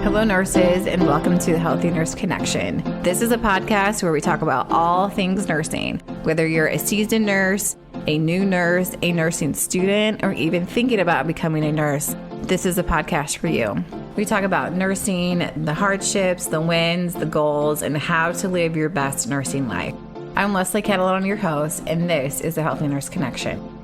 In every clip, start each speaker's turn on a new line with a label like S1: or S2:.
S1: Hello, nurses, and welcome to the Healthy Nurse Connection. This is a podcast where we talk about all things nursing, whether you're a seasoned nurse, a new nurse, a nursing student, or even thinking about becoming a nurse. This is a podcast for you. We talk about nursing, the hardships, the wins, the goals, and how to live your best nursing life. I'm Leslie Catalone, your host, and this is the Healthy Nurse Connection.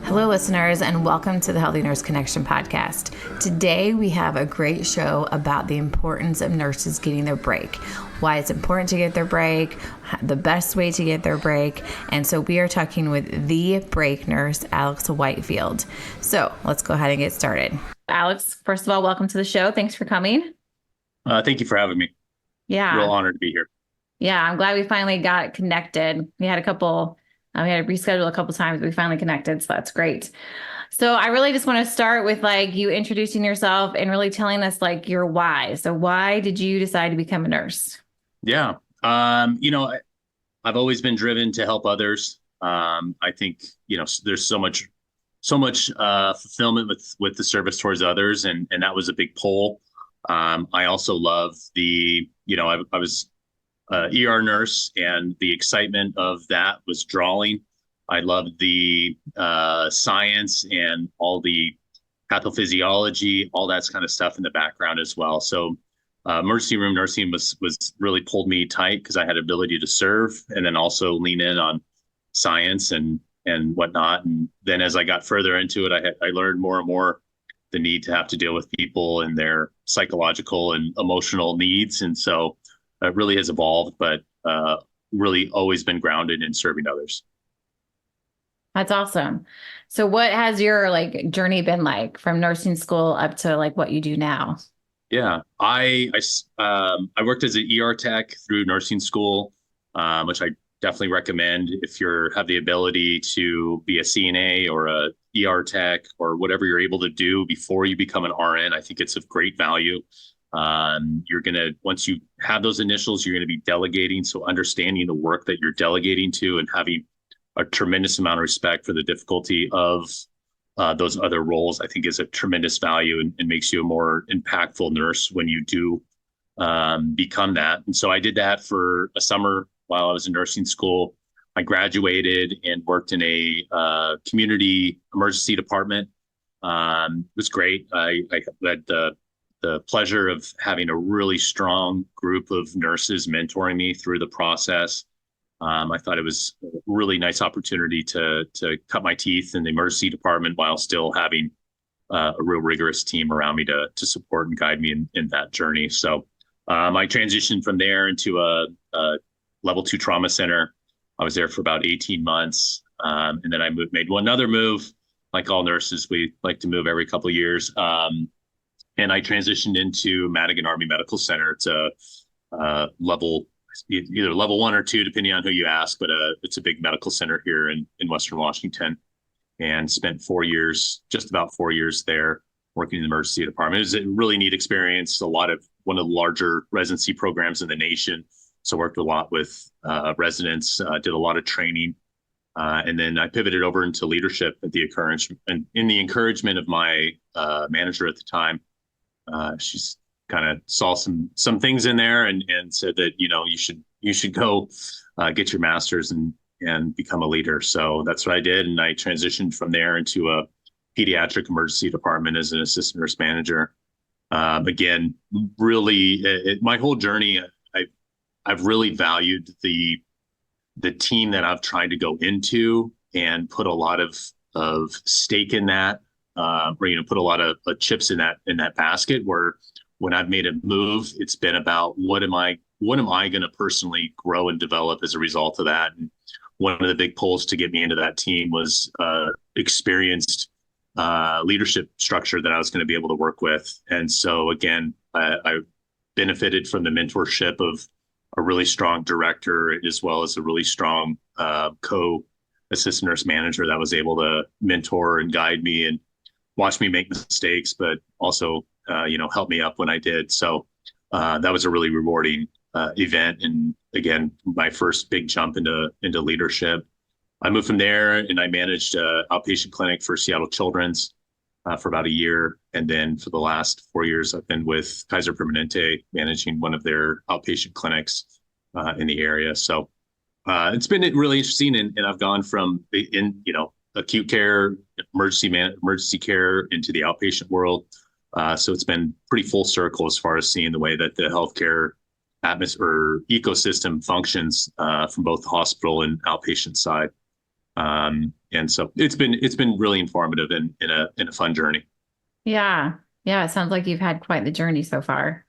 S1: Hello, listeners, and welcome to the Healthy Nurse Connection podcast. Today, we have a great show about the importance of nurses getting their break, why it's important to get their break, the best way to get their break. And so we are talking with the break nurse, Alex Whitefield. So let's go ahead and get started. Alex, first of all, welcome to the show. Thanks for coming.
S2: Thank you for having me.
S1: Yeah.
S2: Real honor to be here.
S1: Yeah, I'm glad we finally got connected. We had we had to reschedule a couple times, but we finally connected. So that's great. So I really just want to start with you introducing yourself and really telling us your why. So why did you decide to become a nurse?
S2: Yeah. I've always been driven to help others. I think, there's so much fulfillment with the service towards others. And that was a big pull. I also love I was ER nurse, and the excitement of that was drawing. I loved the science and all the pathophysiology, all that kind of stuff in the background as well. So emergency room nursing was really pulled me tight because I had ability to serve and then also lean in on science and whatnot. And then as I got further into it, I learned more and more the need to have to deal with people and their psychological and emotional needs. And so it really has evolved, but really always been grounded in serving others.
S1: That's awesome. So what has your journey been like from nursing school up to what you do now?
S2: Yeah, I worked as an ER tech through nursing school, which I definitely recommend if you have the ability to be a CNA or a ER tech or whatever you're able to do before you become an RN. I think it's of great value. Once you have those initials, you're going to be delegating. So understanding the work that you're delegating to and having a tremendous amount of respect for the difficulty of those other roles, I think is a tremendous value and makes you a more impactful nurse when you do become that. And so I did that for a summer while I was in nursing school. I graduated and worked in a community emergency department. It was great. I had the pleasure of having a really strong group of nurses mentoring me through the process. I thought it was a really nice opportunity to cut my teeth in the emergency department while still having a real rigorous team around me to support and guide me in that journey. So I transitioned from there into a level 2 trauma center. I was there for about 18 months. And then I made another move. Like all nurses, we like to move every couple of years. And I transitioned into Madigan Army Medical Center. It's a either level 1 or 2, depending on who you ask, but it's a big medical center here in Western Washington, and spent just about 4 years there working in the emergency department. It was a really neat experience. One of the larger residency programs in the nation. So worked a lot with residents, did a lot of training. And then I pivoted over into leadership in the encouragement of my manager at the time. She's kind of saw some things in there and said that, you should go get your master's and become a leader. So that's what I did. And I transitioned from there into a pediatric emergency department as an assistant nurse manager. Again, really, my whole journey, I've really valued the team that I've tried to go into and put a lot of stake in that, put a lot of chips in that basket, where when I've made a move, it's been about what am I going to personally grow and develop as a result of that. And one of the big pulls to get me into that team was experienced leadership structure that I was going to be able to work with. And so again, I benefited from the mentorship of a really strong director, as well as a really strong co-assistant nurse manager that was able to mentor and guide me and watch me make mistakes, but also, help me up when I did. So that was a really rewarding event. And again, my first big jump into leadership. I moved from there and I managed an outpatient clinic for Seattle Children's. for about a year. And then for the last 4 years, I've been with Kaiser Permanente, managing one of their outpatient clinics in the area. So it's been really interesting. And I've gone from acute care, emergency care into the outpatient world. So it's been pretty full circle as far as seeing the way that the healthcare atmosphere or ecosystem functions from both the hospital and outpatient side. And so it's been really informative and in a fun journey.
S1: Yeah. Yeah. It sounds like you've had quite the journey so far.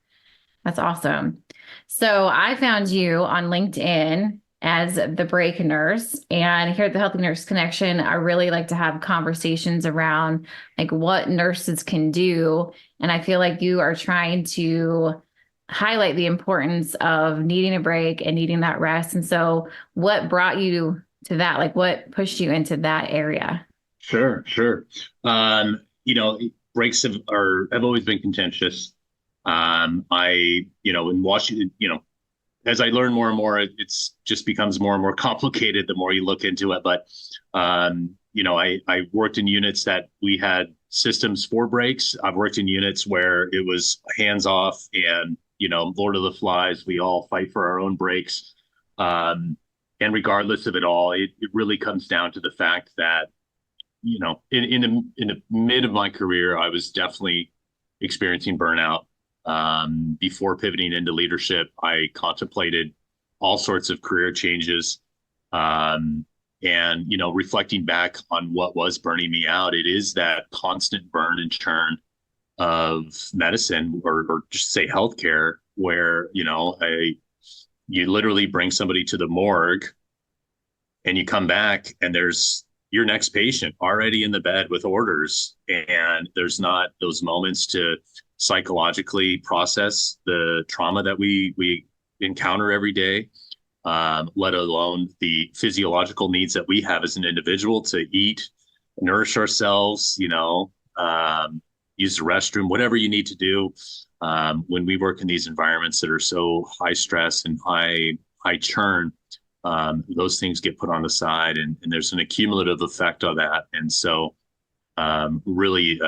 S1: That's awesome. So I found you on LinkedIn as the break nurse. And here at the Healthy Nurse Connection, I really like to have conversations around like what nurses can do. And I feel like you are trying to highlight the importance of needing a break and needing that rest. And so what brought you to that? Like what pushed you into that area?
S2: Sure. Breaks have always been contentious. In Washington, as I learn more and more, it's just becomes more and more complicated the more you look into it. But, I worked in units that we had systems for breaks. I've worked in units where it was hands off and, Lord of the Flies, we all fight for our own breaks. And regardless of it all, it really comes down to the fact that, in the mid of my career, I was definitely experiencing burnout. Before pivoting into leadership, I contemplated all sorts of career changes. And reflecting back on what was burning me out, it is that constant burn and churn of medicine or just say healthcare, where, you literally bring somebody to the morgue and you come back and there's your next patient already in the bed with orders. And there's not those moments to psychologically process the trauma that we encounter every day, let alone the physiological needs that we have as an individual to eat, nourish ourselves, use the restroom, whatever you need to do. When we work in these environments that are so high stress and high churn, those things get put on the side, and there's an accumulative effect on that. And so really,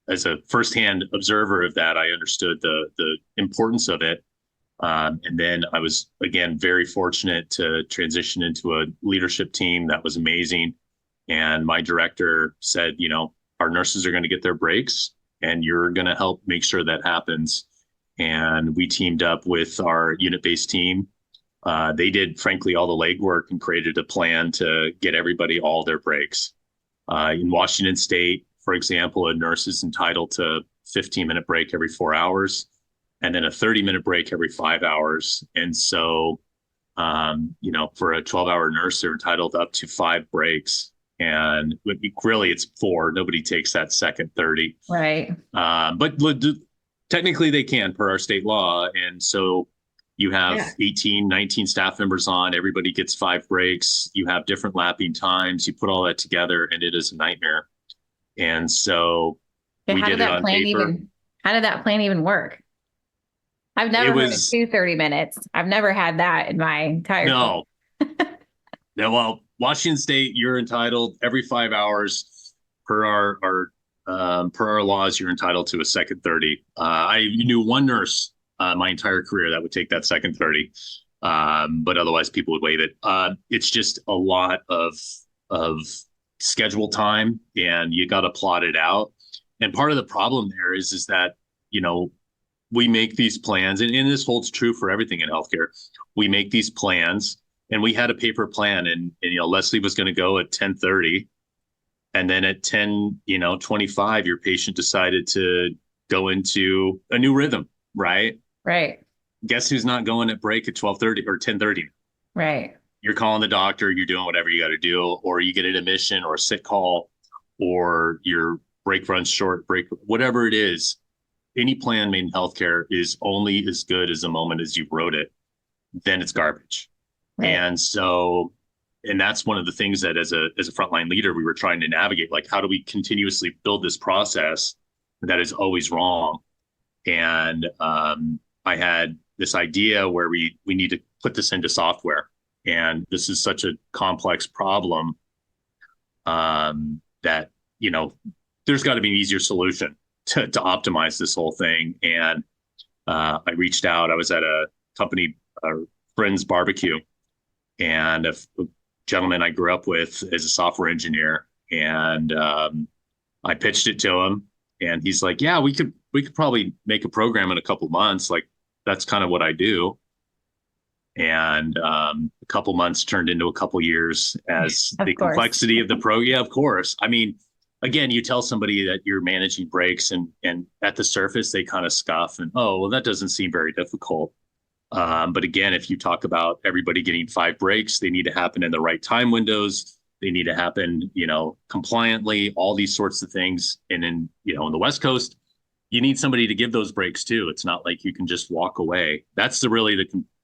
S2: as a firsthand observer of that, I understood the importance of it. And then I was, again, very fortunate to transition into a leadership team that was amazing. And my director said, our nurses are going to get their breaks and you're going to help make sure that happens. And we teamed up with our unit-based team. They did, frankly, all the legwork and created a plan to get everybody all their breaks. In Washington State, for example, a nurse is entitled to a 15-minute break every 4 hours and then a 30-minute break every 5 hours. And so, for a 12-hour nurse, they're entitled up to 5 breaks. And really, it's 4. Nobody takes that second 30.
S1: Right.
S2: But technically, they can per our state law. And so you have 18, 19 staff members on. Everybody gets 5 breaks. You have different lapping times. You put all that together, and it is a nightmare. And so we did it on paper.
S1: How did that plan even work? I've never heard of 30 minutes. I've never had that in my entire
S2: No. No, well, Washington State, you're entitled every 5 hours per our laws, you're entitled to a second 30. I knew one nurse my entire career that would take that second 30. But otherwise people would waive it. It's just a lot of schedule time, and you got to plot it out. And part of the problem there is that, we make these plans, and this holds true for everything in healthcare. We make these plans, and we had a paper plan, and Leslie was going to go at 10:30, and then at 10:25, your patient decided to go into a new rhythm, right?
S1: Right.
S2: Guess who's not going at break at 12:30 or 10:30?
S1: Right.
S2: You're calling the doctor, you're doing whatever you got to do, or you get an admission or a sick call, or your break runs short, whatever it is. Any plan made in healthcare is only as good as the moment as you wrote it. Then it's garbage. Right. And that's one of the things that as a frontline leader, we were trying to navigate, like, how do we continuously build this process that is always wrong? And I had this idea where we need to put this into software. And this is such a complex problem that, there's got to be an easier solution to optimize this whole thing. And I reached out. I was at a company, friend's barbecue, and a gentleman I grew up with as a software engineer. And I pitched it to him, and he's like, "Yeah, we could probably make a program in a couple months. Like that's kind of what I do." And a couple months turned into a couple years as
S1: Of
S2: the
S1: course.
S2: complexity of the Yeah, of course. I mean, again, you tell somebody that you're managing breaks, and at the surface they kind of scoff and, oh, well, that doesn't seem very difficult. But again, if you talk about everybody getting 5 breaks, they need to happen in the right time windows. They need to happen, compliantly, all these sorts of things. And in, on the West Coast, you need somebody to give those breaks too. It's not like you can just walk away. That's the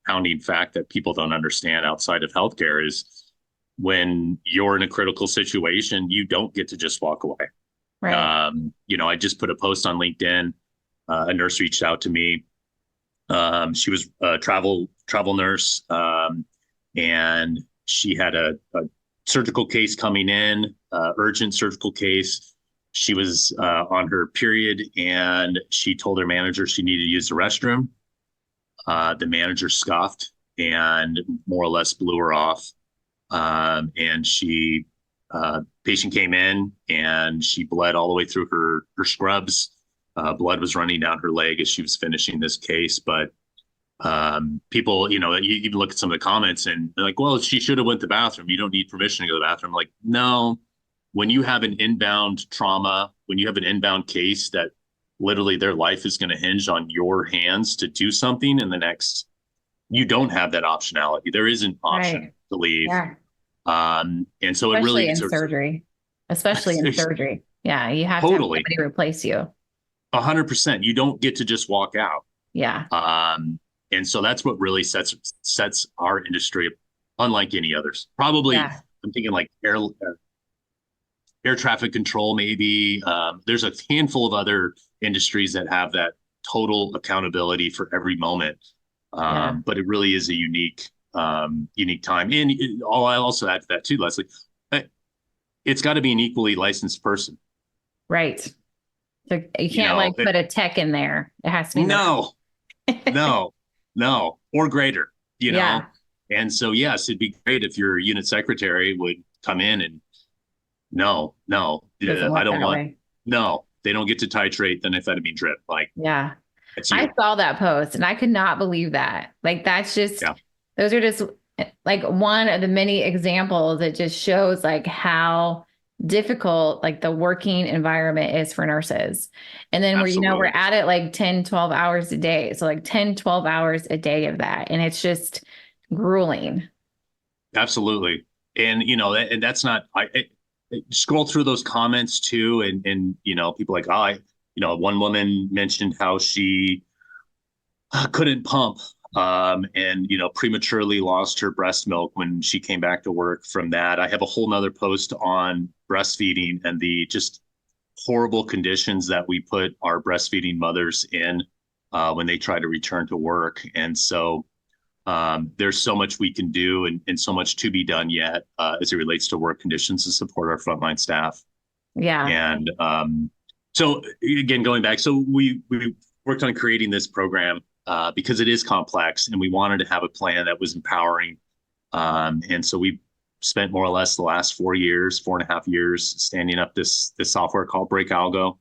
S2: compounding fact that people don't understand outside of healthcare is when you're in a critical situation, you don't get to just walk away.
S1: Right.
S2: I just put a post on LinkedIn. A nurse reached out to me. She was a travel nurse, and she had a surgical case coming in, urgent surgical case. She was on her period, and she told her manager she needed to use the restroom. The manager scoffed and more or less blew her off. And patient came in and she bled all the way through her scrubs. Blood was running down her leg as she was finishing this case. But people, you can look at some of the comments and they're like, well, she should have went to the bathroom. You don't need permission to go to the bathroom. I'm like, no, when you have an inbound trauma, when you have an inbound case that literally their life is going to hinge on your hands to do something in the next, you don't have that optionality. There is an option to leave.
S1: Yeah.
S2: And so
S1: Especially
S2: it really
S1: in surgery, especially in surgery. Yeah. You have to have somebody replace you.
S2: 100%. You don't get to just walk out.
S1: Yeah.
S2: And so that's what really sets our industry unlike any others. Probably, I'm thinking like air traffic control, maybe. There's a handful of other industries that have that total accountability for every moment. But it really is a unique time. And I'll also add to that too, Leslie, it's got to be an equally licensed person.
S1: Right. So you can't put a tech in there. It has to be.
S2: No, or greater, know? And so, yes, it'd be great if your unit secretary would come in and no, I don't want, no, they don't get to titrate the amphetamine drip. Like,
S1: I saw that post and I could not believe that. Like, that's just, those are just like one of the many examples that just shows like how difficult like the working environment is for nurses. And then we're at it like 10, 12 hours a day. So like 10, 12 hours a day of that. And it's just grueling.
S2: Absolutely. And, and that's not, I scroll through those comments too. And people like, one woman mentioned how she couldn't pump and prematurely lost her breast milk when she came back to work from that. I have a whole nother post on breastfeeding and the just horrible conditions that we put our breastfeeding mothers in when they try to return to work. And so there's so much we can do and so much to be done yet as it relates to work conditions to support our frontline staff. And so again, going back, so we worked on creating this program because it is complex and we wanted to have a plan that was empowering. And so we spent more or less the last 4.5 years standing up this software called Break Algo.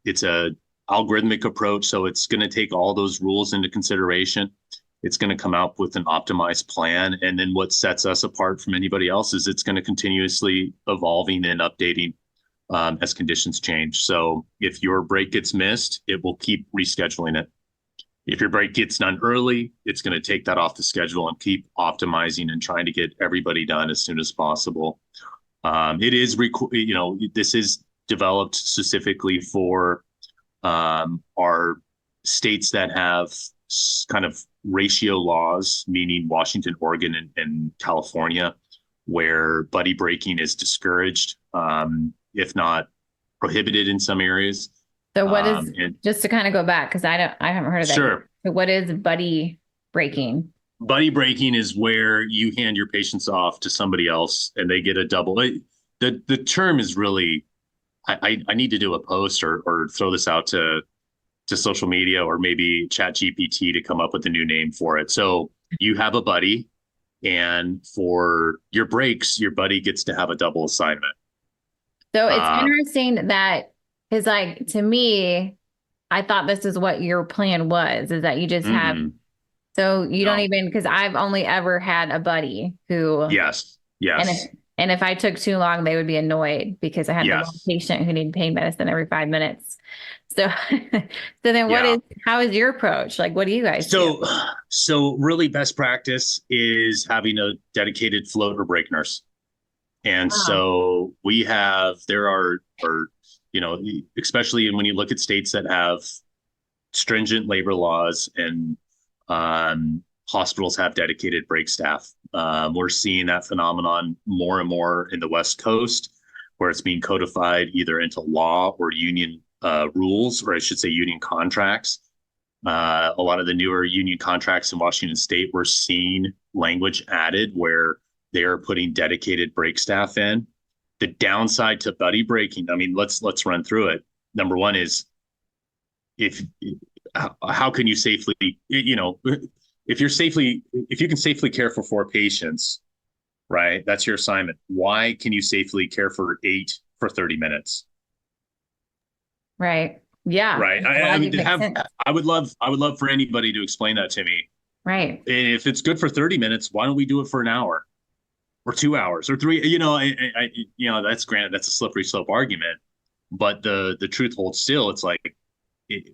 S2: It's a algorithmic approach. So it's going to take all those rules into consideration. It's going to come out with an optimized plan. And then what sets us apart from anybody else is it's going to continuously evolving and updating as conditions change. So if your break gets missed, it will keep rescheduling it. If your break gets done early, it's going to take that off the schedule and keep optimizing and trying to get everybody done as soon as possible. It is, this is developed specifically for our states that have kind of ratio laws, meaning Washington, Oregon, and California, where buddy breaking is discouraged, if not prohibited in some areas.
S1: So what is, just to kind of go back, because I haven't heard of that.
S2: Sure.
S1: So what is buddy breaking?
S2: Buddy breaking is where you hand your patients off to somebody else and they get a double. The term is really I need to do a post or throw this out to social media or maybe chat GPT to come up with a new name for it. So you have a buddy, and for your breaks, your buddy gets to have a double assignment.
S1: So it's
S2: Uh,
S1: interesting that, because like to me, I thought this is what your plan was, is that you just have,
S2: mm-mm,
S1: so you don't
S2: no.
S1: even, because I've only ever had a buddy who,
S2: Yes.
S1: and
S2: Yes.
S1: if I took too long, they would be annoyed because I had the wrong
S2: Yes.
S1: patient who needed pain medicine every 5 minutes. So, so then
S2: Yeah.
S1: how is your approach? Like, what do you guys do?
S2: So really best practice is having a dedicated float or break nurse. And
S1: Wow.
S2: so there are, especially when you look at states that have stringent labor laws and hospitals have dedicated break staff. We're seeing that phenomenon more and more in the West Coast, where it's being codified either into law or union rules, or I should say union contracts. A lot of the newer union contracts in Washington State, we're seeing language added where they are putting dedicated break staff in. The downside to buddy breaking, I mean, let's run through it. Number one is if how can you safely, if you can safely care for four patients, right? That's your assignment. Why can you safely care for eight for 30 minutes?
S1: Right. Yeah.
S2: Right. I
S1: Logic
S2: would
S1: makes
S2: have,
S1: sense.
S2: I would love for anybody to explain that to me.
S1: Right.
S2: If it's good for 30 minutes, why don't we do it for an hour or 2 hours or three? That's granted, that's a slippery slope argument, but the truth holds still. It's like,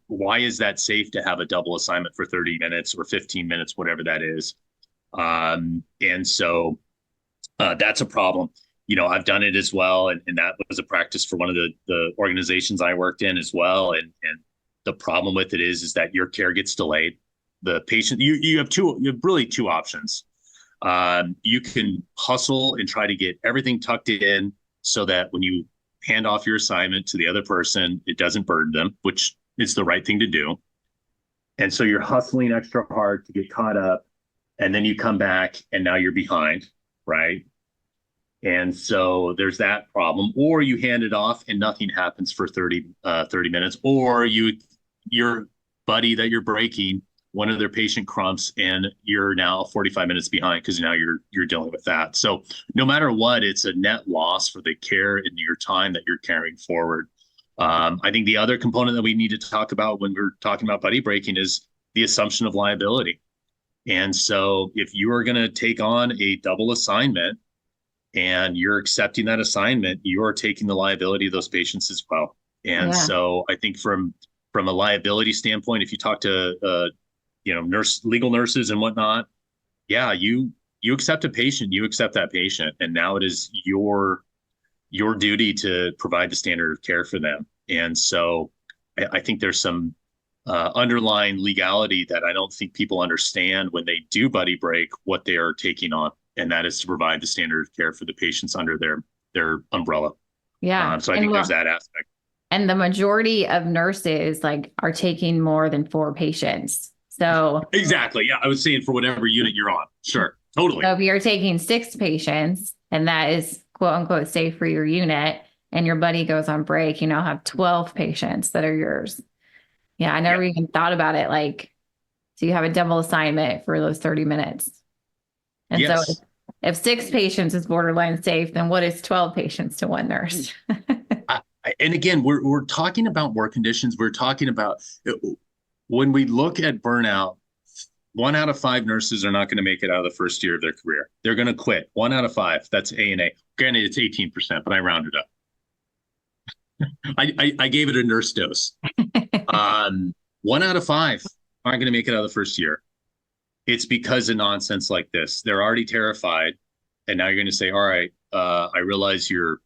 S2: why is that safe to have a double assignment for 30 minutes or 15 minutes, whatever that is? And so that's a problem. I've done it as well. And that was a practice for one of the organizations I worked in as well. And the problem with it is that your care gets delayed. The patient, you have really two options. You can hustle and try to get everything tucked in so that when you hand off your assignment to the other person, it doesn't burden them, which is the right thing to do. And so you're hustling extra hard to get caught up, and then you come back and now you're behind, right? And so there's that problem. Or you hand it off and nothing happens for 30 minutes, or your buddy that you're breaking, one of their patient crumps, and you're now 45 minutes behind because now you're dealing with that. So no matter what, it's a net loss for the care and your time that you're carrying forward. I think the other component that we need to talk about when we're talking about buddy breaking is the assumption of liability. And so if you are going to take on a double assignment and you're accepting that assignment, you are taking the liability of those patients as well. And
S1: Yeah.
S2: so I think from a liability standpoint, if you talk to legal nurses and whatnot, yeah, you accept a patient, you accept that patient, and now it is your duty to provide the standard of care for them. And so I think there's some underlying legality that I don't think people understand when they do buddy break what they are taking on, and that is to provide the standard of care for the patients under their umbrella.
S1: Yeah.
S2: So I
S1: And
S2: think there's
S1: look,
S2: that aspect.
S1: and the majority of nurses like are taking more than four patients.
S2: Exactly. Yeah, I was saying for whatever unit you're on. Sure. Totally.
S1: So if you're taking six patients and that is quote unquote safe for your unit, and your buddy goes on break, you now have 12 patients that are yours. Yeah, I never
S2: Yeah.
S1: even thought about it. Like, so you have a double assignment for those 30 minutes. And so
S2: Yes.
S1: if six patients is borderline safe, then what is 12 patients to one nurse?
S2: And again, we're talking about work conditions. We're talking about when we look at burnout. 1 out of 5 nurses are not going to make it out of the first year of their career. They're going to quit. 1 out of 5. That's A&A. Granted, it's 18%, but I rounded up. I gave it a nurse dose. 1 out of 5 aren't going to make it out of the first year. It's because of nonsense like this. They're already terrified, and now you're going to say, "All right, I realize you're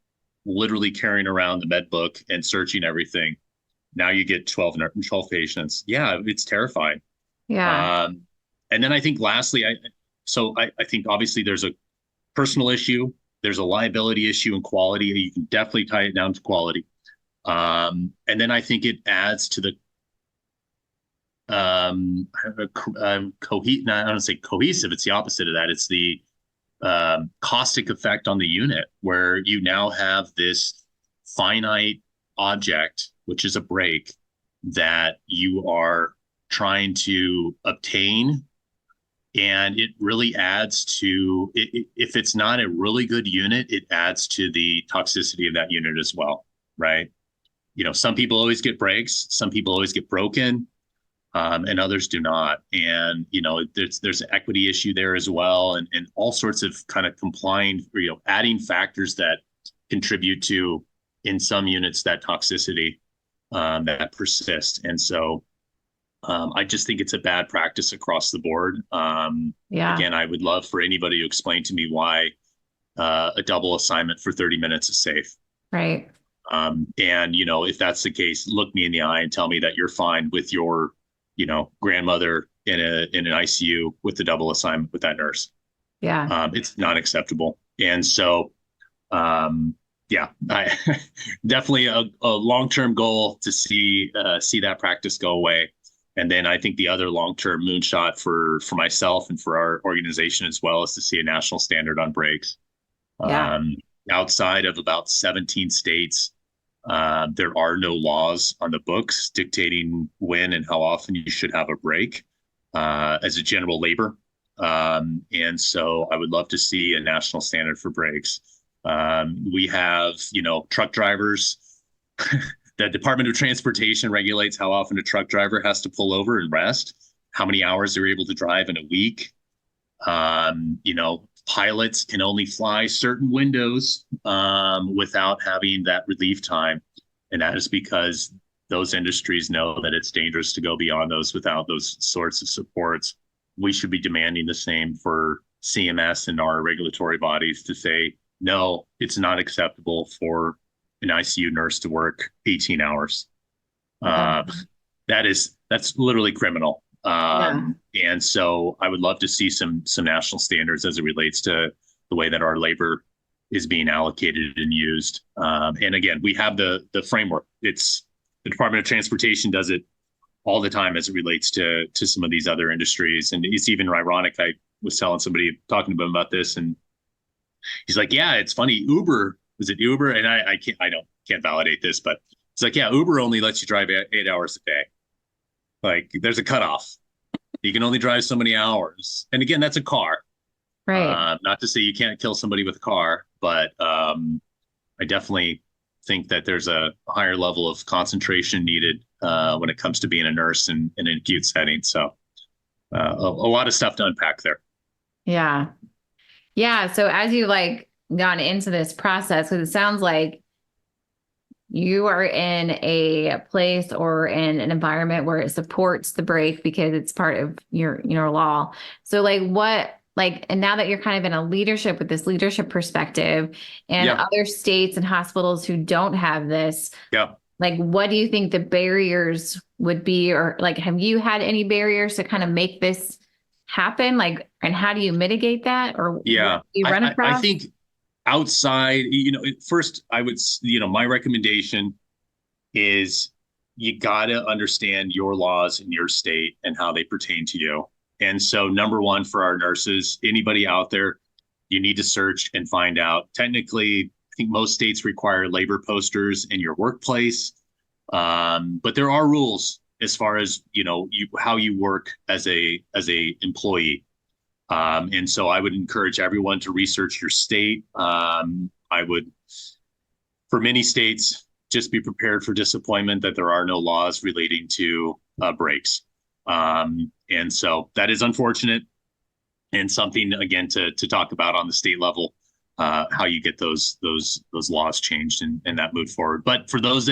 S2: literally carrying around the med book and searching everything. Now you get 12 patients. Yeah, it's terrifying."
S1: Yeah.
S2: And then I think lastly, I think obviously there's a personal issue, there's a liability issue and quality. You can definitely tie it down to quality. And then I think it adds to the I don't say cohesive. It's the opposite of that. It's the caustic effect on the unit where you now have this finite object, which is a brake, that you are trying to obtain. And it really adds to it, if it's not a really good unit, it adds to the toxicity of that unit as well, right? Some people always get breaks, some people always get broken, and others do not. And there's an equity issue there as well, and all sorts of kind of complying, adding factors that contribute to, in some units, that toxicity that persists. And so I just think it's a bad practice across the board.
S1: Yeah.
S2: Again, I would love for anybody to explain to me why a double assignment for 30 minutes is safe.
S1: Right.
S2: And, if that's the case, look me in the eye and tell me that you're fine with your, grandmother in an ICU with the double assignment with that nurse.
S1: Yeah.
S2: It's not acceptable. And so, yeah, I definitely a long-term goal to see that practice go away. And then I think the other long-term moonshot for myself and for our organization as well is to see a national standard on brakes.
S1: Yeah.
S2: Outside of about 17 states, there are no laws on the books dictating when and how often you should have a brake as a general labor. And so I would love to see a national standard for brakes. We have, truck drivers. The Department of Transportation regulates how often a truck driver has to pull over and rest, how many hours they're able to drive in a week. Pilots can only fly certain windows without having that relief time. And that is because those industries know that it's dangerous to go beyond those without those sorts of supports. We should be demanding the same for CMS and our regulatory bodies to say, no, it's not acceptable for an ICU nurse to work 18 hours. That's literally criminal. And so I would love to see some national standards as it relates to the way that our labor is being allocated and used. And again, we have the framework. It's the Department of Transportation does it all the time as it relates to some of these other industries. And it's even ironic. I was telling somebody, talking to him about this, and he's like, yeah, it's funny. Uber, was it Uber? And I can't validate this, but it's like, yeah, Uber only lets you drive 8 hours a day. Like, there's a cutoff. You can only drive so many hours. And again, that's a car.
S1: Right.
S2: Not to say you can't kill somebody with a car, but I definitely think that there's a higher level of concentration needed when it comes to being a nurse in an acute setting. So a lot of stuff to unpack there.
S1: Yeah. Yeah. So as you gone into this process, because it sounds like you are in a place or in an environment where it supports the brake because it's part of your law. So and now that you're kind of in a leadership with this leadership perspective and other states and hospitals who don't have this, what do you think the barriers would be? Or have you had any barriers to kind of make this happen? And how do you mitigate that? Or what do you run across?
S2: I think outside, first I would, my recommendation is you got to understand your laws in your state and how they pertain to you. And so number one, for our nurses, anybody out there, you need to search and find out. Technically, I think most states require labor posters in your workplace. But there are rules as far as, how you work as a employee. And so I would encourage everyone to research your state. I would, for many states, just be prepared for disappointment that there are no laws relating to breaks. And so that is unfortunate, and something, again, to talk about on the state level, how you get those laws changed and that move forward. But for those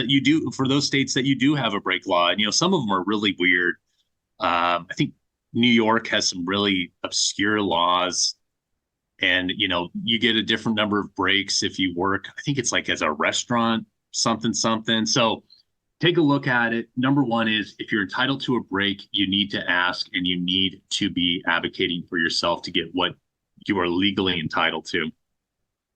S2: states that you do have a break law, and some of them are really weird. I think New York has some really obscure laws, and you get a different number of breaks if you work. I think it's as a restaurant, something. So take a look at it. Number one is, if you're entitled to a break, you need to ask, and you need to be advocating for yourself to get what you are legally entitled to.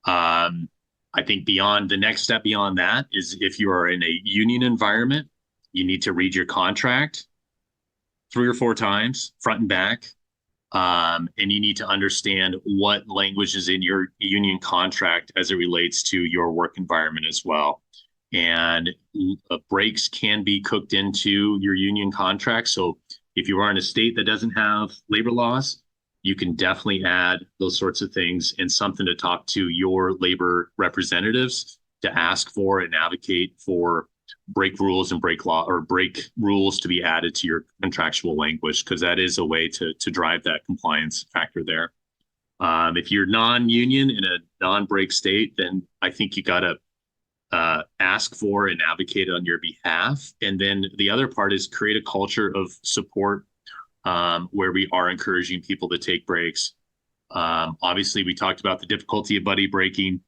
S2: I think the next step beyond that is, if you are in a union environment, you need to read your contract 3 or 4 times, front and back. And you need to understand what language is in your union contract as it relates to your work environment as well. and breaks can be cooked into your union contract. So if you are in a state that doesn't have labor laws, you can definitely add those sorts of things and something to talk to your labor representatives to ask for and advocate for break rules and break law or break rules to be added to your contractual language, because that is a way to drive that compliance factor there. If you're non-union in a non-break state, then I think you got to ask for and advocate on your behalf. And then the other part is create a culture of support where we are encouraging people to take breaks. Obviously, we talked about the difficulty of buddy breaking,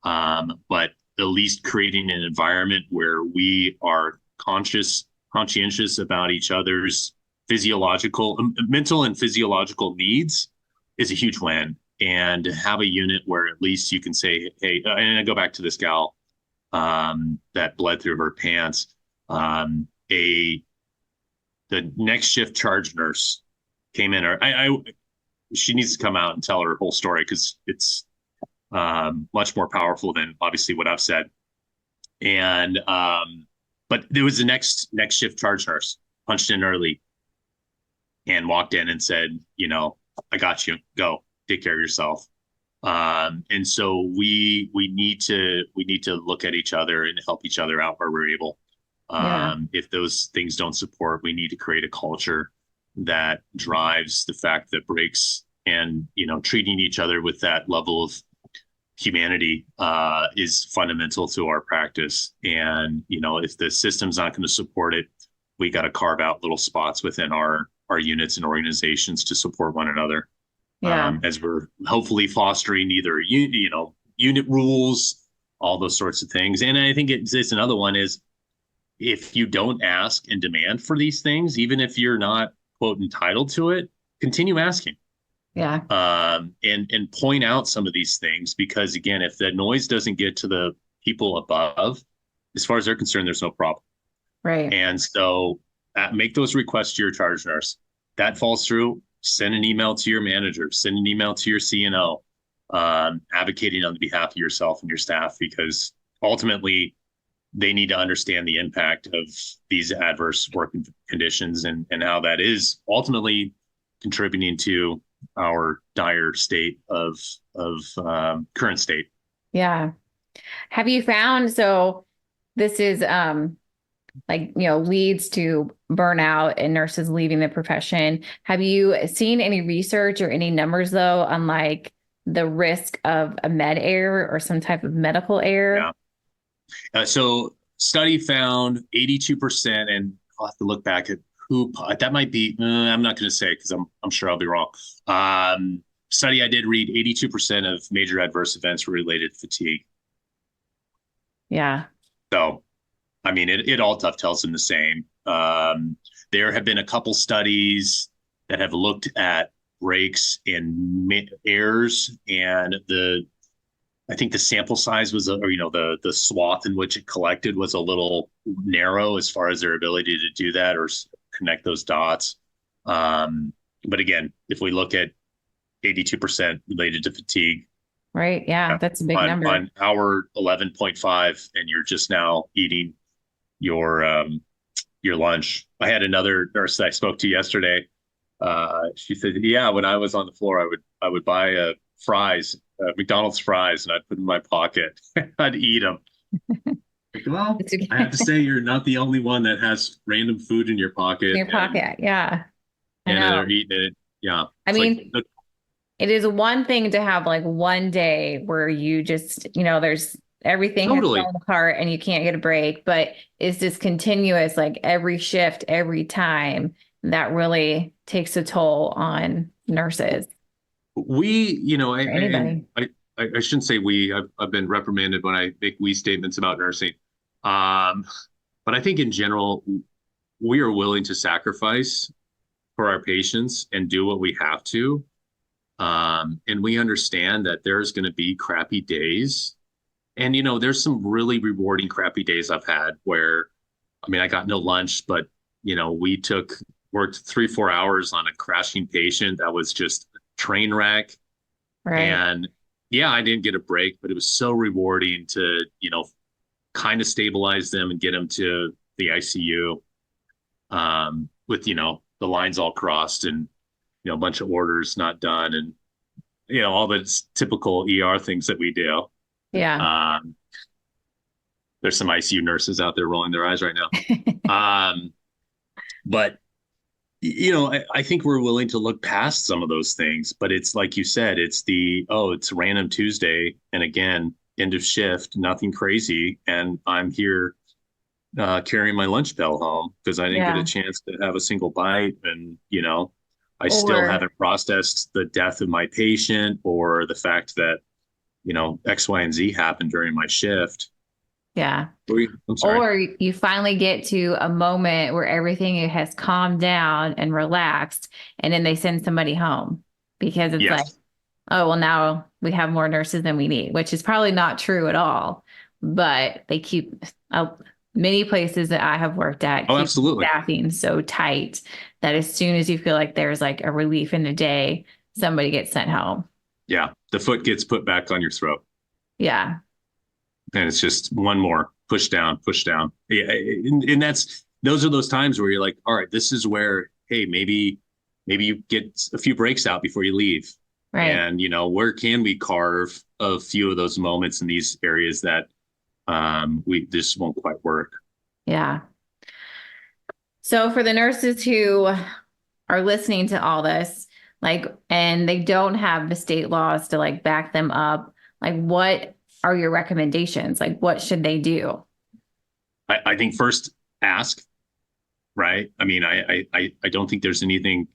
S2: but at least creating an environment where we are conscientious about each other's mental and physiological needs is a huge win. And have a unit where at least you can say, hey, and I go back to this gal that bled through her pants. The next shift charge nurse came in, she needs to come out and tell her whole story, because it's much more powerful than obviously what I've said. And but there was the next shift charge nurse punched in early and walked in and said, I got you, go take care of yourself. And so we need to look at each other and help each other out where we're able. If those things don't support, we need to create a culture that drives the fact that breaks and treating each other with that level of humanity is fundamental to our practice. And if the system's not going to support it, we got to carve out little spots within our units and organizations to support one another. As we're hopefully fostering either unit rules, all those sorts of things. And I think it's another one is, if you don't ask and demand for these things, even if you're not quote entitled to it, continue asking. And point out some of these things, because again, if the noise doesn't get to the people above, as far as they're concerned, there's no problem.
S1: Right.
S2: And so make those requests to your charge nurse. That falls through, send an email to your manager, send an email to your CNO, advocating on behalf of yourself and your staff, because ultimately they need to understand the impact of these adverse working conditions and how that is ultimately contributing to our dire state of current state.
S1: Yeah. Have you found, so this is leads to burnout and nurses leaving the profession. Have you seen any research or any numbers though on like the risk of a med error or some type of medical error?
S2: So study found 82%, and I'll have to look back at who that might be. I'm not going to say, because I'm sure I'll be wrong. Study I did read, 82% of major adverse events were related to fatigue.
S1: Yeah.
S2: So, I mean, it all dovetails in the same. There have been a couple studies that have looked at breaks and errors, and I think the sample size was, the swath in which it collected was a little narrow as far as their ability to do that or connect those dots. But again, if we look at 82% related to fatigue.
S1: Right. Yeah. That's a big number.
S2: On hour 11.5, and you're just now eating your lunch. I had another nurse that I spoke to yesterday. She said, yeah, when I was on the floor, I would buy fries, McDonald's fries, and I'd put them in my pocket. I'd eat them. Like, well, I have to say, you're not the only one that has random food in your pocket.
S1: In your pocket, yeah.
S2: And they're eating it. Yeah.
S1: I mean, it is one thing to have like one day where you just, there's everything
S2: totally
S1: has fallen apart and you can't get a break, but it's just continuous, like every shift, every time, that really takes a toll on nurses.
S2: Anybody. I shouldn't say we. I've been reprimanded when I make we statements about nursing. But I think in general, we are willing to sacrifice for our patients and do what we have to. And we understand that there's going to be crappy days. And, there's some really rewarding crappy days I've had where, I got no lunch, but, we worked 3-4 hours on a crashing patient that was just a train wreck.
S1: Right.
S2: And yeah, I didn't get a break, but it was so rewarding to, kind of stabilize them and get them to the ICU, with, the lines all crossed and, a bunch of orders not done and, all the typical ER things that we do.
S1: Yeah.
S2: Um, there's some ICU nurses out there rolling their eyes right now. But I think we're willing to look past some of those things, but it's like you said, it's random Tuesday. And again, end of shift, nothing crazy. And I'm here carrying my lunch bell home because I didn't get a chance to have a single bite. And, I still haven't processed the death of my patient or the fact that, X, Y, and Z happened during my shift.
S1: Yeah.
S2: I'm sorry.
S1: Or you finally get to a moment where everything has calmed down and relaxed, and then they send somebody home because it's like, oh, well, now we have more nurses than we need, which is probably not true at all. But they keep many places that I have worked at keep
S2: absolutely
S1: staffing so tight that as soon as you feel like there's like a relief in the day, somebody gets sent home.
S2: Yeah. The foot gets put back on your throat.
S1: Yeah.
S2: And it's just one more push down. Yeah, and those are those times where you're like, all right, this is where, hey, maybe you get a few breaks out before you leave.
S1: Right.
S2: And, where can we carve a few of those moments in these areas that this won't quite work.
S1: Yeah. So for the nurses who are listening to all this, and they don't have the state laws to back them up, what are your recommendations? What should they do?
S2: I think first ask, right? I mean, I don't think there's anything,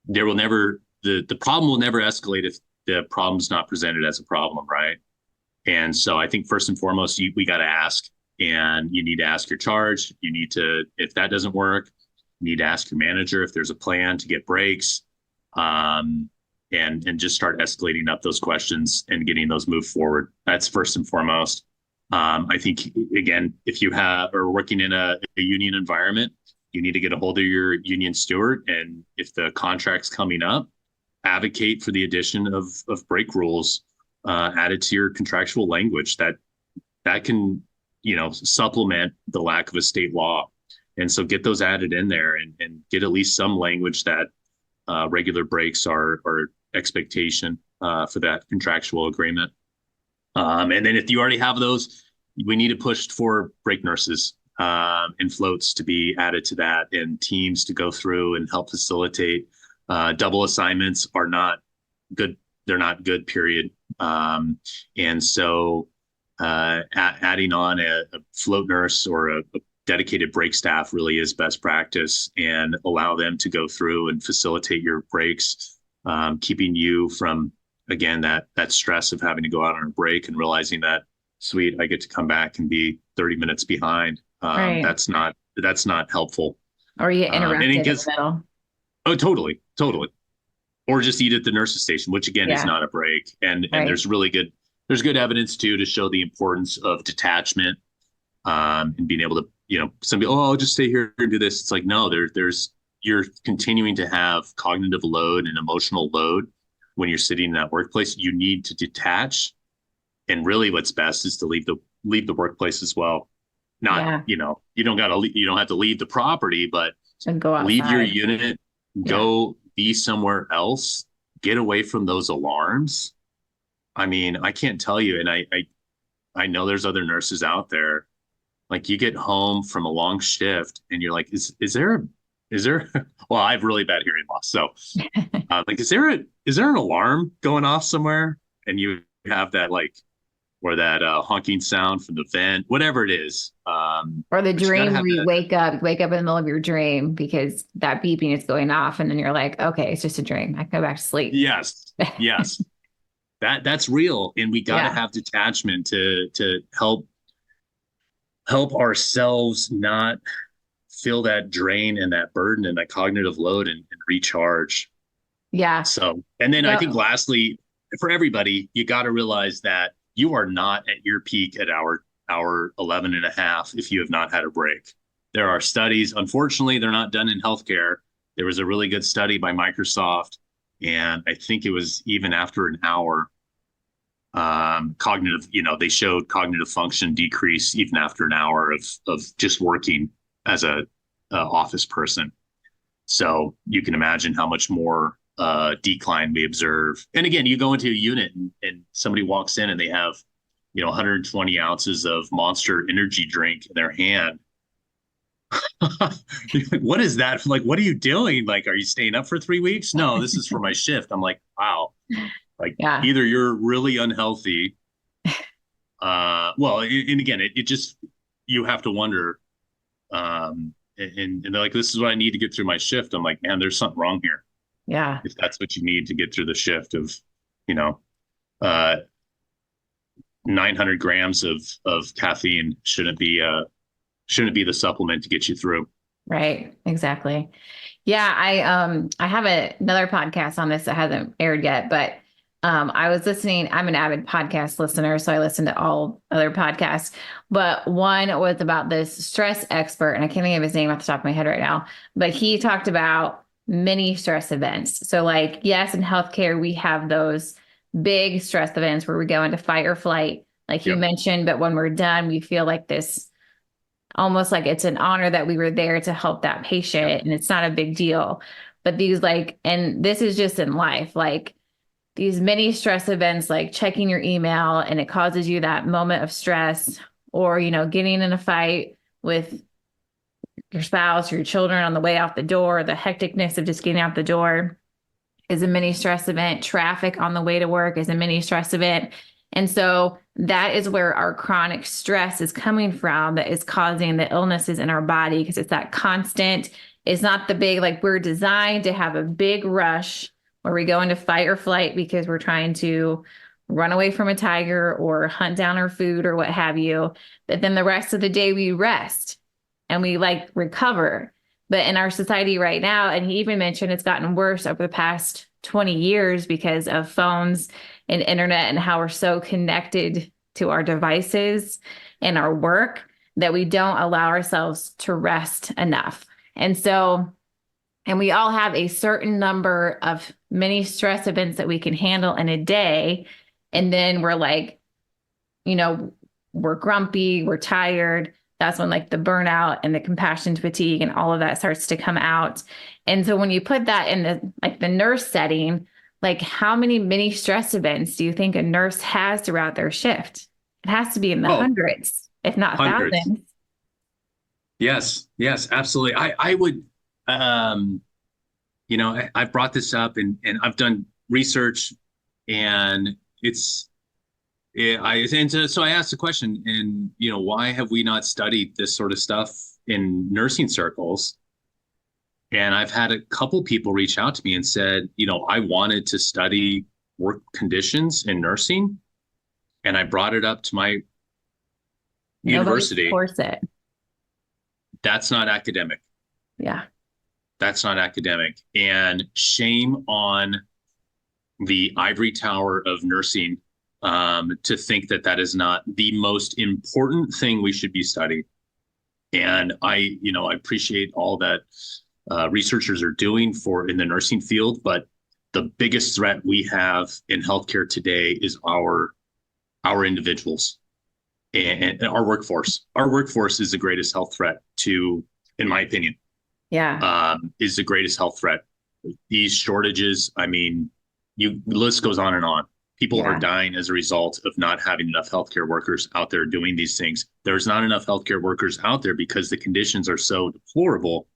S2: the problem will never escalate if the problem's not presented as a problem, right? And so I think first and foremost, we got to ask, and you need to ask your charge. You need to, if that doesn't work, you need to ask your manager if there's a plan to get breaks, and just start escalating up those questions and getting those moved forward. That's first and foremost. I think, again, if you are working in a union environment, you need to get a hold of your union steward. And if the contract's coming up, advocate for the addition of break rules added to your contractual language that can, supplement the lack of a state law. And so get those added in there and get at least some language that regular breaks are expectation for that contractual agreement. And then if you already have those, we need to push for break nurses and floats to be added to that, and teams to go through and help facilitate. Double assignments are not good. They're not good, period. And so adding on a float nurse or a dedicated break staff really is best practice, and allow them to go through and facilitate your breaks, keeping you from, again, that stress of having to go out on a break and realizing that, sweet, I get to come back and be 30 minutes behind.
S1: Right.
S2: That's not helpful.
S1: Or you get interrupted in the middle.
S2: Oh, totally. Or just eat at the nurse's station, which again is not a break. And there's good evidence too to show the importance of detachment, and being able to, somebody, I'll just stay here and do this. It's like, no, you're continuing to have cognitive load and emotional load when you're sitting in that workplace. You need to detach, and really what's best is to leave the workplace as well. Not, you don't have to leave the property, but
S1: go outside.
S2: Leave your unit, go be somewhere else, get away from those alarms. I mean, I can't tell you, and I know there's other nurses out there. Like, you get home from a long shift and you're like, is there well, I have really bad hearing loss. So is there an alarm going off somewhere? And you have that, or that honking sound from the vent, whatever it is.
S1: Or the dream where you wake up in the middle of your dream because that beeping is going off, and then you're like, okay, it's just a dream. I can go back to sleep.
S2: Yes. That's real. And we got to have detachment to help ourselves not feel that drain and that burden and that cognitive load and recharge.
S1: Yeah.
S2: So, and then I think lastly, for everybody, you got to realize that you are not at your peak at hour 11 and a half if you have not had a break. There are studies, unfortunately, they're not done in healthcare. There was a really good study by Microsoft, and I think it was even after an hour, Cognitive, they showed cognitive function decrease even after an hour of just working as a office person. So you can imagine how much more decline we observe. And again, you go into a unit and somebody walks in and they have, 120 ounces of Monster energy drink in their hand. What is that? Like, what are you doing? Like, are you staying up for 3 weeks? No, this is for my shift. I'm like, wow. Like,
S1: Yeah.
S2: either you're really unhealthy. Well, and again, it just, you have to wonder. And they're like, this is what I need to get through my shift. I'm like, man, there's something wrong here.
S1: Yeah.
S2: If that's what you need to get through the shift of, you know, uh, 900 grams of caffeine shouldn't be the supplement to get you through.
S1: Right. Exactly. Yeah. I have another podcast on this that hasn't aired yet, but I was listening. I'm an avid podcast listener, so I listen to all other podcasts. But one was about this stress expert, and I can't think of his name off the top of my head right now. But he talked about many stress events. So, like, yes, in healthcare, we have those big stress events where we go into fight or flight, like you
S2: Yep.
S1: mentioned. But when we're done, we feel like this almost like it's an honor that we were there to help that
S2: Yep.
S1: patient, and it's not a big deal. But these, like, and this is just in life, like, these many stress events, like checking your email and it causes you that moment of stress, or, getting in a fight with your spouse or your children on the way out the door, the hecticness of just getting out the door is a mini stress event. Traffic on the way to work is a mini stress event. And so that is where our chronic stress is coming from, that is causing the illnesses in our body, because it's that constant, it's not the big, like, we're designed to have a big rush where we go into fight or flight because we're trying to run away from a tiger or hunt down our food or what have you. But then the rest of the day we rest and we, like, recover. But in our society right now, and he even mentioned it's gotten worse over the past 20 years because of phones and internet and how we're so connected to our devices and our work, that we don't allow ourselves to rest enough. And so, and we all have a certain number of many stress events that we can handle in a day. And then we're like, we're grumpy, we're tired. That's when, like, the burnout and the compassion fatigue and all of that starts to come out. And so when you put that in the nurse setting, like, how many mini stress events do you think a nurse has throughout their shift? It has to be in the
S2: Oh,
S1: hundreds, if not
S2: hundreds.
S1: thousands.
S2: Yes, yes, absolutely. I would, I've brought this up and I've done research, and so I asked the question, and why have we not studied this sort of stuff in nursing circles? And I've had a couple people reach out to me and said, I wanted to study work conditions in nursing, and I brought it up to my
S1: Nobody
S2: university.
S1: supports it.
S2: That's not academic.
S1: Yeah.
S2: That's not academic. And shame on the ivory tower of nursing, to think that is not the most important thing we should be studying. And I appreciate all that researchers are doing in the nursing field, but the biggest threat we have in healthcare today is our individuals and our workforce. Our workforce is the greatest health threat in my opinion,
S1: Yeah.
S2: is the greatest health threat. These shortages, I mean, the list goes on and on. People are
S1: Yeah.
S2: dying as a result of not having enough healthcare workers out there doing these things. There's not enough healthcare workers out there because the conditions are so deplorable.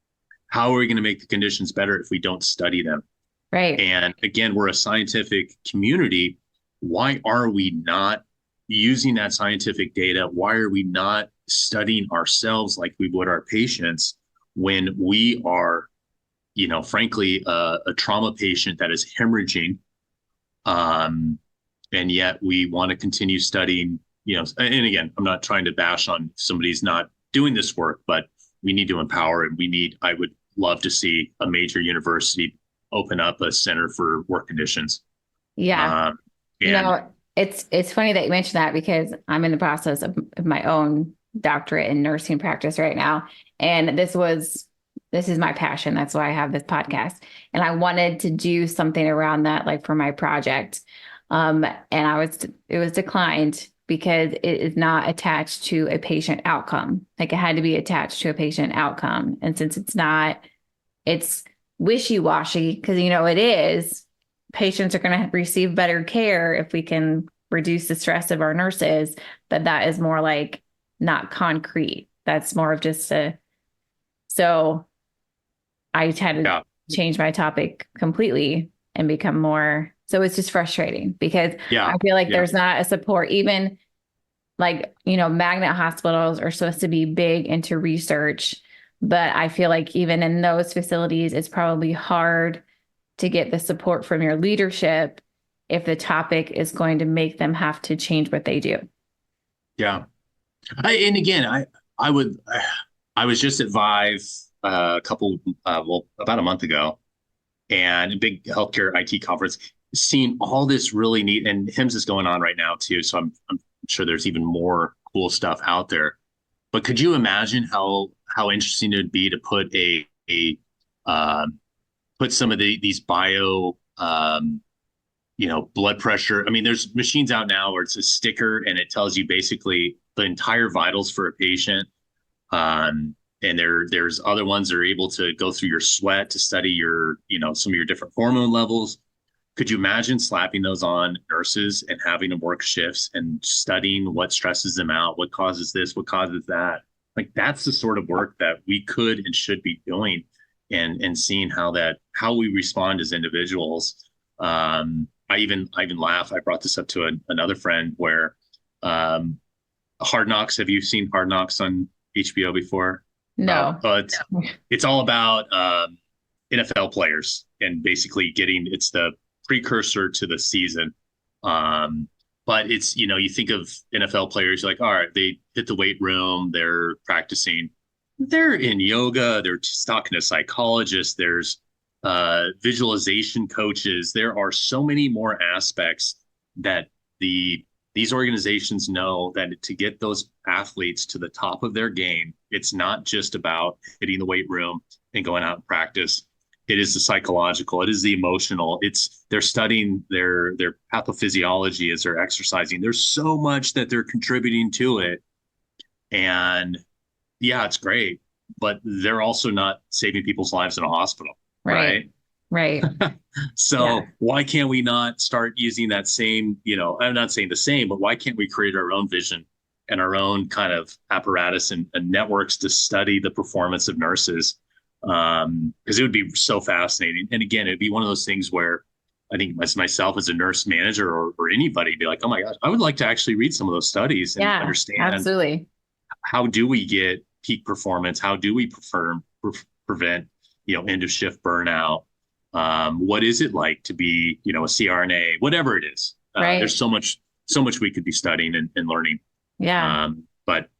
S2: How are we going to make the conditions better if we don't study them?
S1: Right.
S2: And again, we're a scientific community. Why are we not using that scientific data? Why are we not studying ourselves like we would our patients when we are, frankly, a trauma patient that is hemorrhaging? And yet we want to continue studying, and again, I'm not trying to bash on somebody's not doing this work, but we need to empower, and I would love to see a major university open up a center for work conditions.
S1: Yeah.
S2: And
S1: It's funny that you mentioned that, because I'm in the process of my own doctorate in nursing practice right now. And this is my passion. That's why I have this podcast. And I wanted to do something around that, like, for my project. And it was declined because it is not attached to a patient outcome. Like it had to be attached to a patient outcome. And since it's not, it's wishy-washy because, it is, patients are going to receive better care if we can reduce the stress of our nurses, but that is more like not concrete. That's more of just so I had to
S2: Yeah.
S1: change my topic completely and become more. So it's just frustrating because
S2: Yeah.
S1: I feel like
S2: Yeah.
S1: there's not a support, even like, magnet hospitals are supposed to be big into research, but I feel like even in those facilities, it's probably hard to get the support from your leadership if the topic is going to make them have to change what they do.
S2: Yeah. And again, I would, I was just at Vive about a month ago, and a big healthcare IT conference, seeing all this really neat, and HIMSS is going on right now too. So I'm sure there's even more cool stuff out there. But could you imagine how interesting it would be to put uh, put some of these bio blood pressure. I mean, there's machines out now where it's a sticker and it tells you basically the entire vitals for a patient. And there's other ones that are able to go through your sweat to study some of your different hormone levels. Could you imagine slapping those on nurses and having them work shifts and studying what stresses them out, what causes this, what causes that? Like that's the sort of work that we could and should be doing, and seeing how we respond as individuals. I even laugh. I brought this up to another friend where Hard Knocks. Have you seen Hard Knocks on HBO before?
S1: No.
S2: It's all about NFL players and basically it's the precursor to the season. But it's, you think of NFL players, you're like, all right, they hit the weight room, they're practicing, they're in yoga, they're talking to psychologists, there's visualization coaches. There are so many more aspects that these organizations know that to get those athletes to the top of their game, it's not just about hitting the weight room and going out and practice. It is the psychological, it is the emotional. They're studying their pathophysiology as they're exercising. There's so much that they're contributing to it. And yeah, it's great, but they're also not saving people's lives in a hospital. Right.
S1: Right.
S2: So why can't we not start using that same, I'm not saying the same, but why can't we create our own vision and our own kind of apparatus and networks to study the performance of nurses? Because it would be so fascinating. And again, it'd be one of those things where I think myself as a nurse manager or anybody be like, oh my gosh, I would like to actually read some of those studies and understand
S1: absolutely.
S2: How do we get peak performance? How do we prevent end of shift burnout? What is it like to be, a CRNA, whatever it is?
S1: Right.
S2: There's so much we could be studying and learning.
S1: Yeah.
S2: But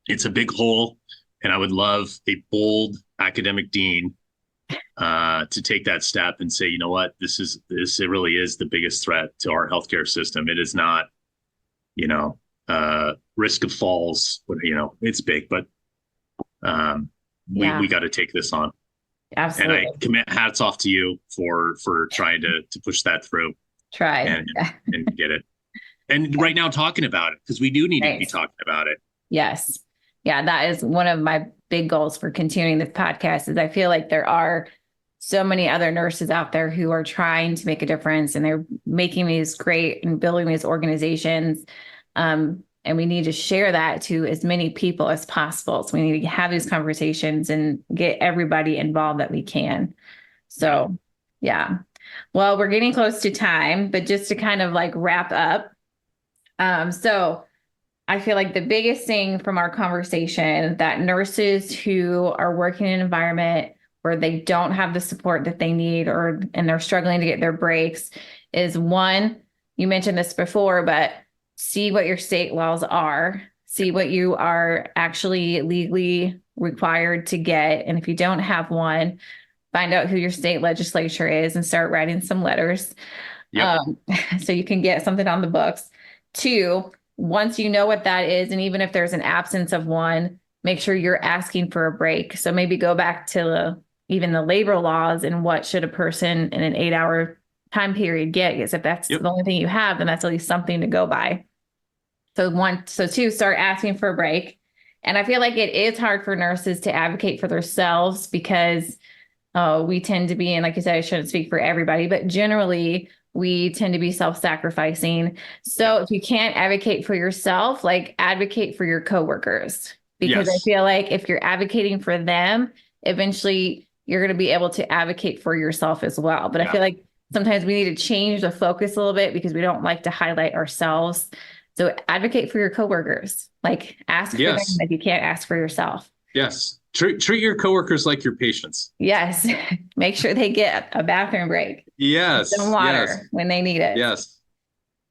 S2: it's a big hole, and I would love a bold academic dean to take that step and say, you know what, it really is the biggest threat to our healthcare system. It is not, risk of falls, it's big, but we got to take this on.
S1: Absolutely.
S2: And I commit hats off to you for trying to push that through. And get it. And right now talking about it, because we do need to be talking about it.
S1: Yes. Yeah, that is one of my big goals for continuing this podcast is I feel like there are so many other nurses out there who are trying to make a difference and they're making these great and building these organizations. And we need to share that to as many people as possible. So we need to have these conversations and get everybody involved that we can. So, yeah. Well, we're getting close to time, but just to kind of like wrap up. So I feel like the biggest thing from our conversation that nurses who are working in an environment where they don't have the support that they need and they're struggling to get their breaks is one, you mentioned this before, but see what your state laws are, see what you are actually legally required to get. And if you don't have one, find out who your state legislature is and start writing some letters.
S2: Yep.
S1: So you can get something on the books. Two, once you know what that is, and even if there's an absence of one, make sure you're asking for a break. So maybe go back to even the labor laws and what should a person in an 8-hour time period get, because if that's
S2: Yep.
S1: the only thing you have, then that's at least something to go by. So two, start asking for a break. And I feel like it is hard for nurses to advocate for themselves because we tend to be, and like you said, I shouldn't speak for everybody, but generally we tend to be self-sacrificing. So
S2: Yep.
S1: if you can't advocate for yourself, like advocate for your coworkers, because I
S2: Yes.
S1: feel like if you're advocating for them, eventually you're going to be able to advocate for yourself as well. But I
S2: Yeah.
S1: feel like sometimes we need to change the focus a little bit because we don't like to highlight ourselves. So advocate for your coworkers, like ask for them
S2: Yes.
S1: if you can't ask for yourself.
S2: Yes. Treat your coworkers like your patients.
S1: Yes. Make sure they get a bathroom break, some
S2: Yes. Yes.
S1: water when they need it.
S2: Yes.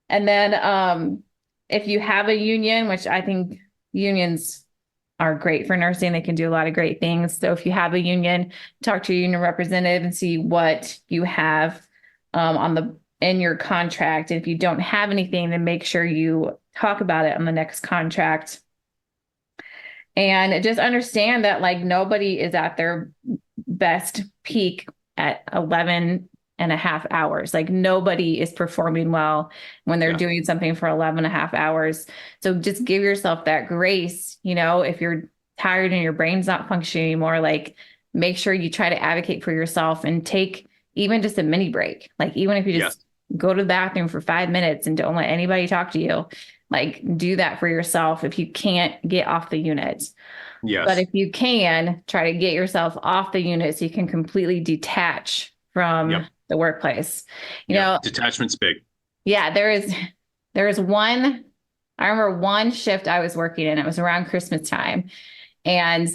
S1: And then if you have a union, which I think unions are great for nursing, they can do a lot of great things. So if you have a union, talk to your union representative and see what you have in your contract. And if you don't have anything, then make sure you talk about it on the next contract. And just understand that like nobody is at their best peak at 11 and a half hours. Like nobody is performing well when they're
S2: Yeah.
S1: doing something for 11 and a half hours. So just give yourself that grace. If you're tired and your brain's not functioning anymore, like make sure you try to advocate for yourself and take even just a mini break. Like even if you just go to the bathroom for 5 minutes and don't let anybody talk to you, like do that for yourself if you can't get off the unit. But
S2: Yes.
S1: if you can, try to get yourself off the unit so you can completely detach from
S2: Yep.
S1: the workplace.
S2: Yep. Detachment's big.
S1: Yeah, there is one, I remember one shift I was working in, it was around Christmas time. And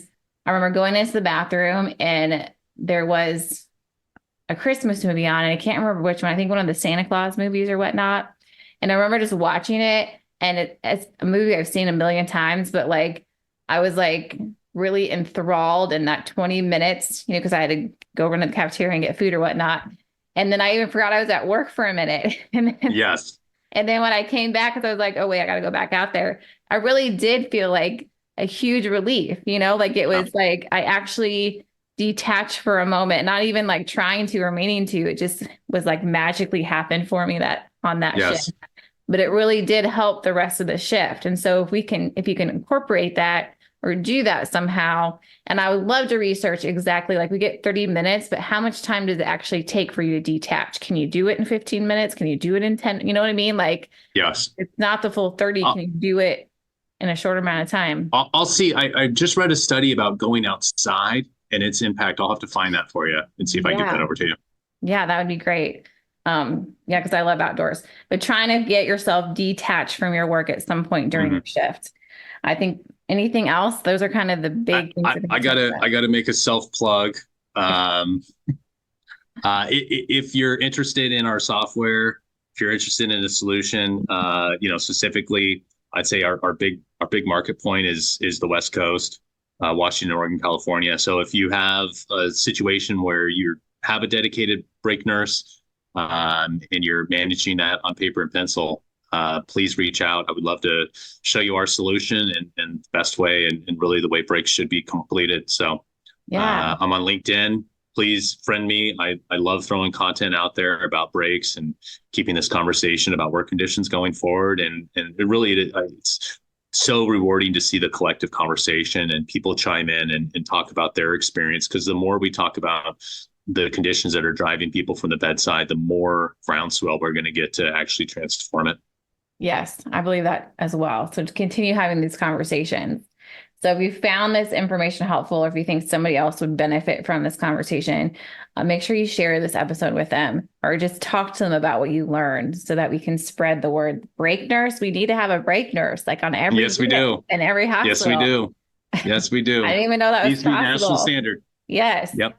S1: I remember going into the bathroom and there was a Christmas movie on, and I can't remember which one. I think one of the Santa Claus movies or whatnot. And I remember just watching it, and it's a movie I've seen a million times, but like I was like really enthralled in that 20 minutes, because I had to go run to the cafeteria and get food or whatnot. And then I even forgot I was at work for a minute.
S2: Yes.
S1: And then when I came back, because I was like, oh wait, I got to go back out there. I really did feel like a huge relief, like it was like I actually detached for a moment, not even like trying to or meaning to. It just was like magically happened for me that on that shift.
S2: Yes.
S1: But it really did help the rest of the shift. And so if you can incorporate that or do that somehow, and I would love to research exactly, like we get 30 minutes, but how much time does it actually take for you to detach? Can you do it in 15 minutes? Can you do it in 10? You know what I mean? Like,
S2: Yes.
S1: it's not the full 30. Can you do it in a short amount of time?
S2: I'll see. I just read a study about going outside and its impact. I'll have to find that for you and see if I can get that over to you.
S1: Yeah, that would be great. Yeah, because I love outdoors. But trying to get yourself detached from your work at some point during your shift. I think anything else, those are kind of the big things.
S2: I gotta make a self plug. If you're interested in our software, if you're interested in a solution, specifically, I'd say our big market point is the West Coast, Washington, Oregon, California. So if you have a situation where you have a dedicated break nurse and you're managing that on paper and pencil, please reach out. I would love to show you our solution and the best way and really the way breaks should be completed. So I'm on LinkedIn. Please friend me. I love throwing content out there about breaks and keeping this conversation about work conditions going forward. And it's so rewarding to see the collective conversation and people chime in and talk about their experience. Because the more we talk about the conditions that are driving people from the bedside, the more groundswell we're going to get to actually transform it.
S1: Yes, I believe that as well. So to continue having these conversations. So if you found this information helpful, or if you think somebody else would benefit from this conversation, make sure you share this episode with them or just talk to them about what you learned so that we can spread the word. Break nurse. We need to have a break nurse like on every
S2: Yes, we do.
S1: in every hospital.
S2: Yes, we do. Yes, we do.
S1: I didn't even know that was possible.
S2: National standard.
S1: Yes.
S2: Yep.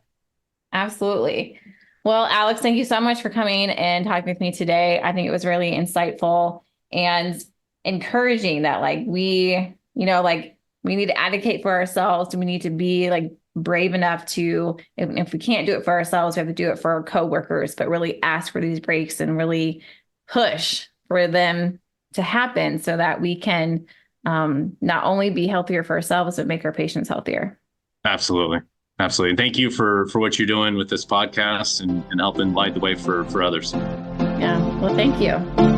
S1: Absolutely. Well, Alex, thank you so much for coming and talking with me today. I think it was really insightful and encouraging that we need to advocate for ourselves. We need to be brave enough to, if we can't do it for ourselves, we have to do it for our coworkers, but really ask for these breaks and really push for them to happen so that we can not only be healthier for ourselves, but make our patients healthier.
S2: Absolutely. Absolutely. And thank you for what you're doing with this podcast and helping light the way for others.
S1: Yeah. Well, thank you.